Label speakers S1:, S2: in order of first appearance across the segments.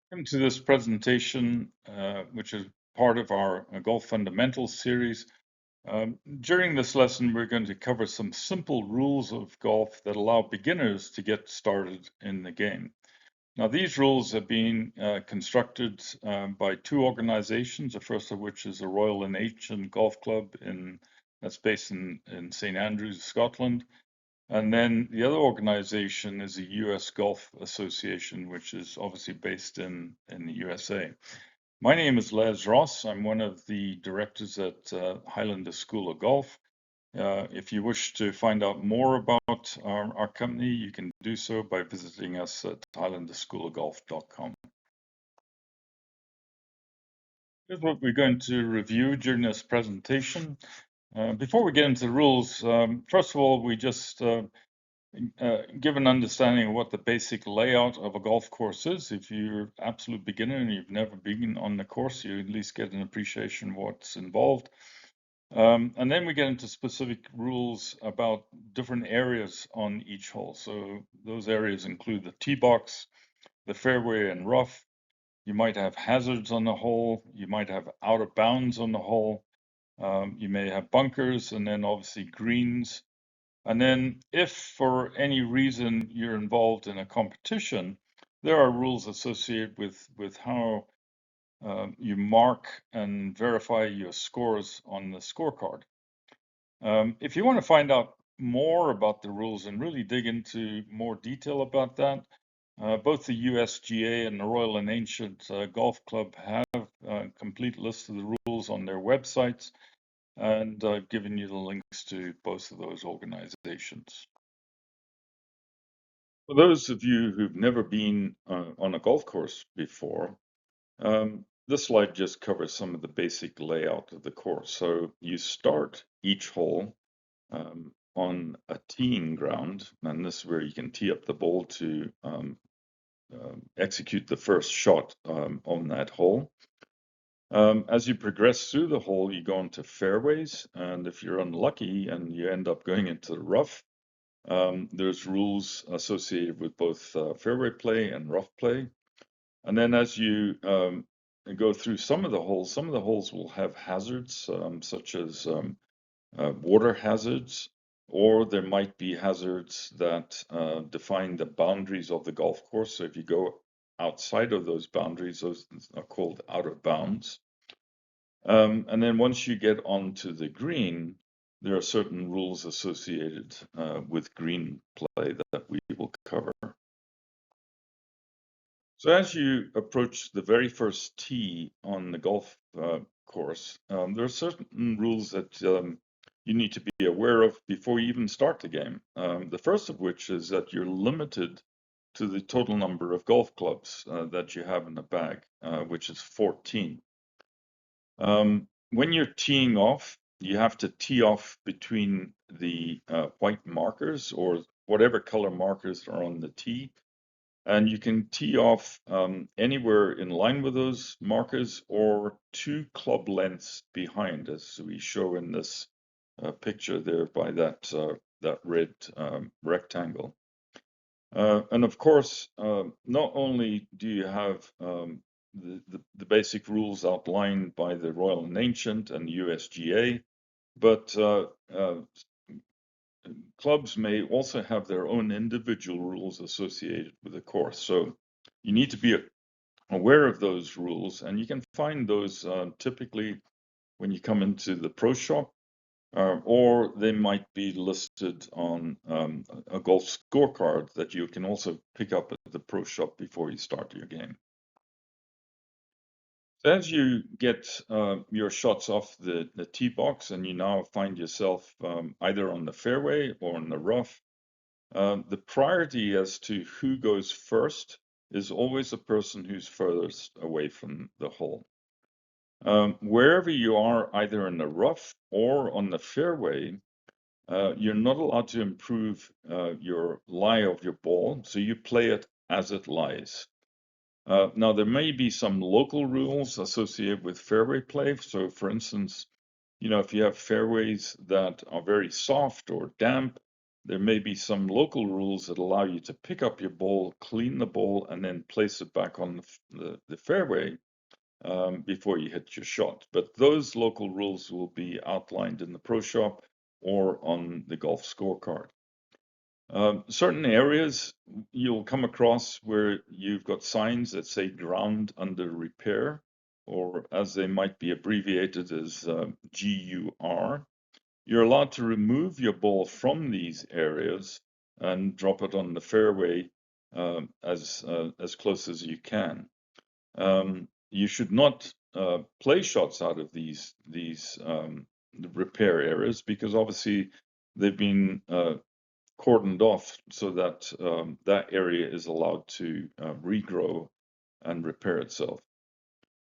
S1: Welcome to this presentation, which is part of our Golf Fundamentals series. During this lesson, we're going to cover some simple rules of golf that allow beginners to get started in the game. Now, these rules have been constructed by two organizations, the first of which is the Royal and Ancient Golf Club that's based in St. Andrews, Scotland. And then the other organization is the US Golf Association, which is obviously based in the USA. My name is Les Ross. I'm one of the directors at Highlander School of Golf. If you wish to find out more about our company, you can do so by visiting us at highlanderschoolofgolf.com. Here's what we're going to review during this presentation. Before we get into the rules, first of all, we just give an understanding of what the basic layout of a golf course is. If you're an absolute beginner and you've never been on the course, you at least get an appreciation of what's involved. And then we get into specific rules about different areas on each hole. So those areas include the tee box, the fairway and rough. You might have hazards on the hole. You might have out of bounds on the hole. You may have bunkers, and then obviously greens. And then if for any reason you're involved in a competition, there are rules associated with how you mark and verify your scores on the scorecard. If you want to find out more about the rules and really dig into more detail about that, both the USGA and the Royal and Ancient Golf Club have a complete list of the rules on their websites, and I've given you the links to both of those organizations. For those of you who've never been on a golf course before, this slide just covers some of the basic layout of the course. So you start each hole on a teeing ground, and this is where you can tee up the ball to execute the first shot on that hole. As you progress through the hole, you go into fairways, and if you're unlucky and you end up going into the rough, there's rules associated with both fairway play and rough play. And then as you go through some of the holes will have hazards, such as water hazards, or there might be hazards that define the boundaries of the golf course. So if you go outside of those boundaries, those are called out of bounds. And then once you get onto the green, there are certain rules associated with green play that we will cover. So as you approach the very first tee on the golf course, there are certain rules that you need to be aware of before you even start the game. The first of which is that you're limited to the total number of golf clubs that you have in the bag, which is 14. When you're teeing off, you have to tee off between the white markers or whatever color markers are on the tee. And you can tee off anywhere in line with those markers or 2 club lengths behind, as we show in this picture there by that red rectangle. And of course, not only do you have the basic rules outlined by the Royal and Ancient and the USGA, but clubs may also have their own individual rules associated with the course. So you need to be aware of those rules, and you can find those typically when you come into the pro shop, or they might be listed on a golf scorecard that you can also pick up at the pro shop before you start your game. So as you get your shots off the tee box and you now find yourself either on the fairway or in the rough, the priority as to who goes first is always the person who's furthest away from the hole. Wherever you are, either in the rough or on the fairway, you're not allowed to improve your lie of your ball, so you play it as it lies. Now, there may be some local rules associated with fairway play. So, for instance, if you have fairways that are very soft or damp, there may be some local rules that allow you to pick up your ball, clean the ball, and then place it back on the fairway before you hit your shot. But those local rules will be outlined in the Pro Shop or on the golf scorecard. Certain areas you'll come across where you've got signs that say ground under repair, or as they might be abbreviated as GUR. You're allowed to remove your ball from these areas and drop it on the fairway as close as you can. You should not play shots out of these repair areas because obviously they've been cordoned off so that that area is allowed to regrow and repair itself.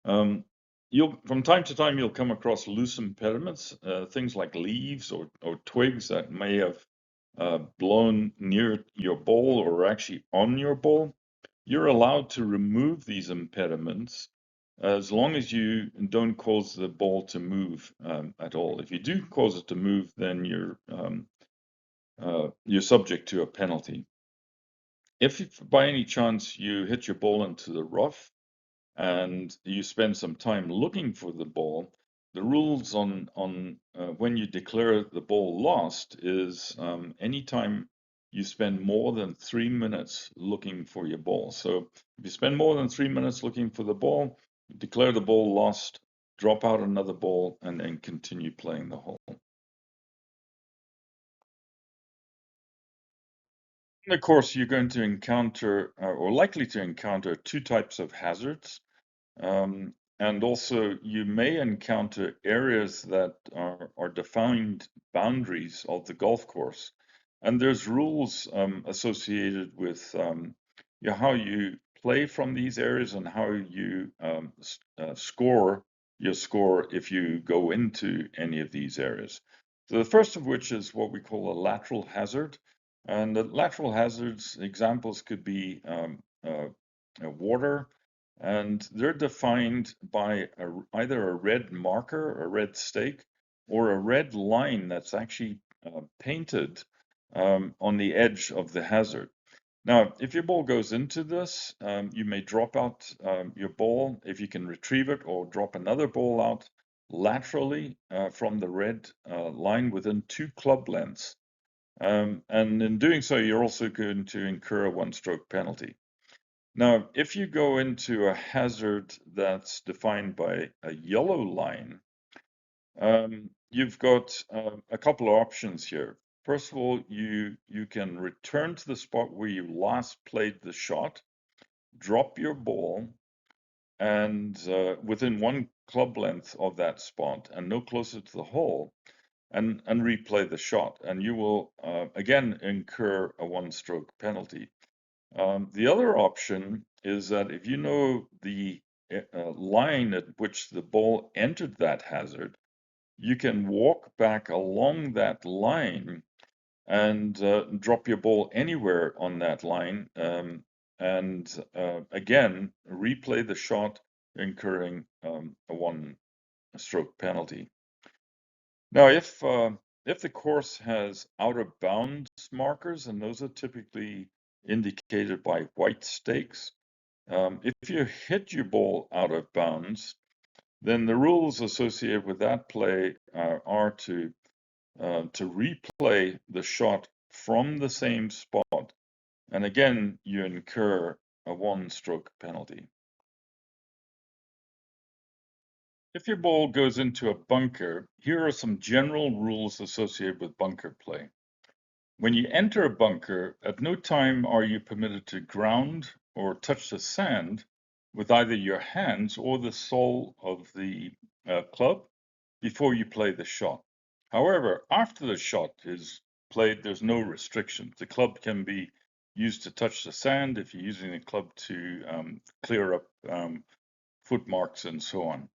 S1: From time to time, you'll come across loose impediments, things like leaves or twigs that may have blown near your ball or actually on your ball. You're allowed to remove these impediments as long as you don't cause the ball to move at all. If you do cause it to move, then you're subject to a penalty. If by any chance you hit your ball into the rough and you spend some time looking for the ball, the rules on when you declare the ball lost is anytime you spend more than 3 minutes looking for your ball. So if you spend more than 3 minutes looking for the ball, declare the ball lost, drop out another ball, and then continue playing the hole. In the course, you're going to encounter, or likely to encounter, two types of hazards. And also, you may encounter areas that are defined boundaries of the golf course. And there's rules associated with how you play from these areas and how you score your score if you go into any of these areas. So the first of which is what we call a lateral hazard. And the lateral hazards examples could be water, and they're defined by either a red marker, a red stake, or a red line that's actually painted on the edge of the hazard. Now, if your ball goes into this, you may drop out your ball if you can retrieve it, or drop another ball out laterally from the red line within 2 club lengths. And in doing so, you're also going to incur a 1-stroke penalty. Now, if you go into a hazard that's defined by a yellow line, you've got a couple of options here. First of all, you can return to the spot where you last played the shot, drop your ball, and within 1 club length of that spot and no closer to the hole, and replay the shot, and you will again incur a 1-stroke penalty. The other option is that if you know the line at which the ball entered that hazard, you can walk back along that line and drop your ball anywhere on that line, and again replay the shot, incurring a 1-stroke penalty. Now, if the course has out of bounds markers, and those are typically indicated by white stakes, if you hit your ball out of bounds, then the rules associated with that play are to replay the shot from the same spot, and again you incur a 1-stroke penalty. If your ball goes into a bunker, here are some general rules associated with bunker play. When you enter a bunker, at no time are you permitted to ground or touch the sand with either your hands or the sole of the club before you play the shot. However, after the shot is played, there's no restrictions. The club can be used to touch the sand if you're using the club to clear up foot marks and so on.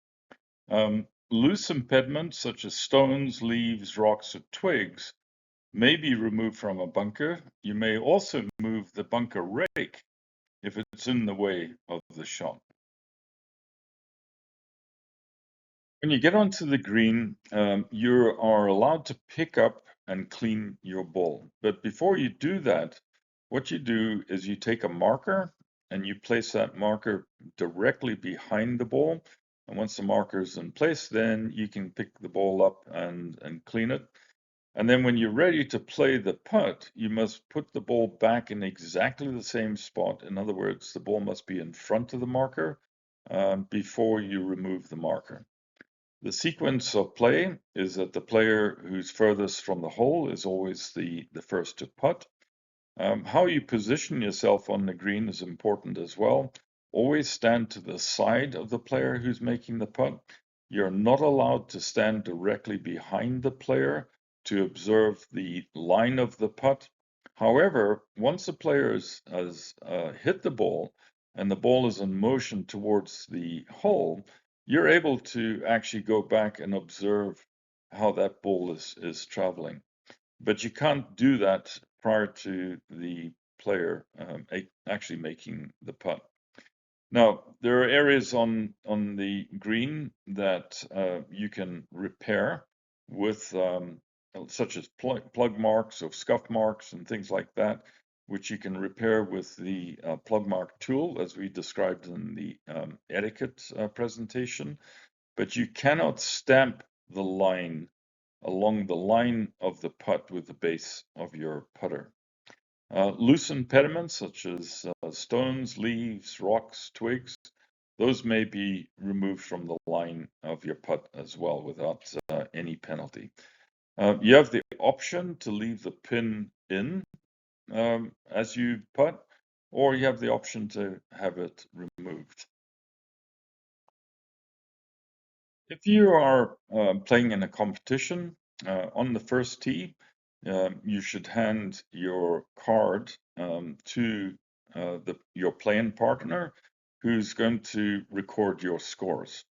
S1: Loose impediments such as stones, leaves, rocks, or twigs may be removed from a bunker. You may also move the bunker rake if it's in the way of the shot. When you get onto the green, you are allowed to pick up and clean your ball. But before you do that, what you do is you take a marker and you place that marker directly behind the ball. And once the marker is in place, then you can pick the ball up and clean it. And then when you're ready to play the putt, you must put the ball back in exactly the same spot. In other words, the ball must be in front of the marker before you remove the marker. The sequence of play is that the player who's furthest from the hole is always the first to putt. How you position yourself on the green is important as well. Always stand to the side of the player who's making the putt. You're not allowed to stand directly behind the player to observe the line of the putt. However, once the player has hit the ball and the ball is in motion towards the hole, you're able to actually go back and observe how that ball is traveling. But you can't do that prior to the player actually making the putt. Now, there are areas on the green that you can repair with, such as plug marks or scuff marks and things like that, which you can repair with the plug mark tool, as we described in the etiquette presentation. But you cannot stamp the line along the line of the putt with the base of your putter. Loose impediments such as stones, leaves, rocks, twigs, those may be removed from the line of your putt as well without any penalty. You have the option to leave the pin in as you putt, or you have the option to have it removed. If you are playing in a competition on the first tee, you should hand your card to your playing partner, who's going to record your scores.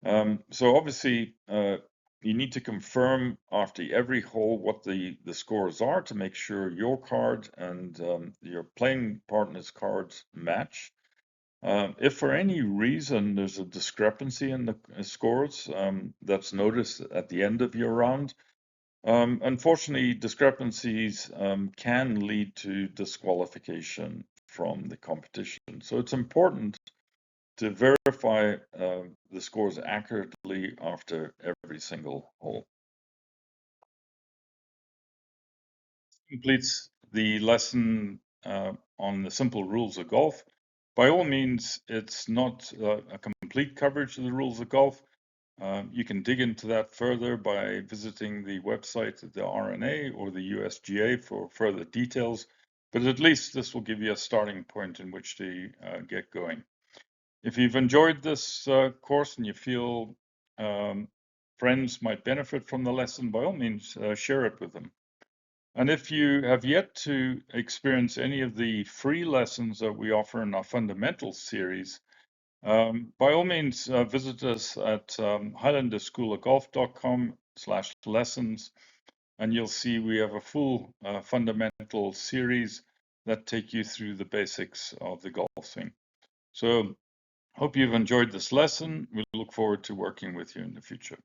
S1: So obviously, you need to confirm after every hole what the scores are to make sure your card and your playing partner's cards match. If for any reason there's a discrepancy in the scores that's noticed at the end of your round, unfortunately, discrepancies can lead to disqualification from the competition. So it's important to verify the scores accurately after every single hole. Completes the lesson on the simple rules of golf. By all means, it's not a complete coverage of the rules of golf. You can dig into that further by visiting the website of the R&A or the USGA for further details, but at least this will give you a starting point in which to get going. If you've enjoyed this course and you feel friends might benefit from the lesson, by all means, share it with them. And if you have yet to experience any of the free lessons that we offer in our fundamentals series, by all means, visit us at highlanderschoolofgolf.com/lessons, and you'll see we have a full fundamental series that take you through the basics of the golf swing. So hope you've enjoyed this lesson. We look forward to working with you in the future.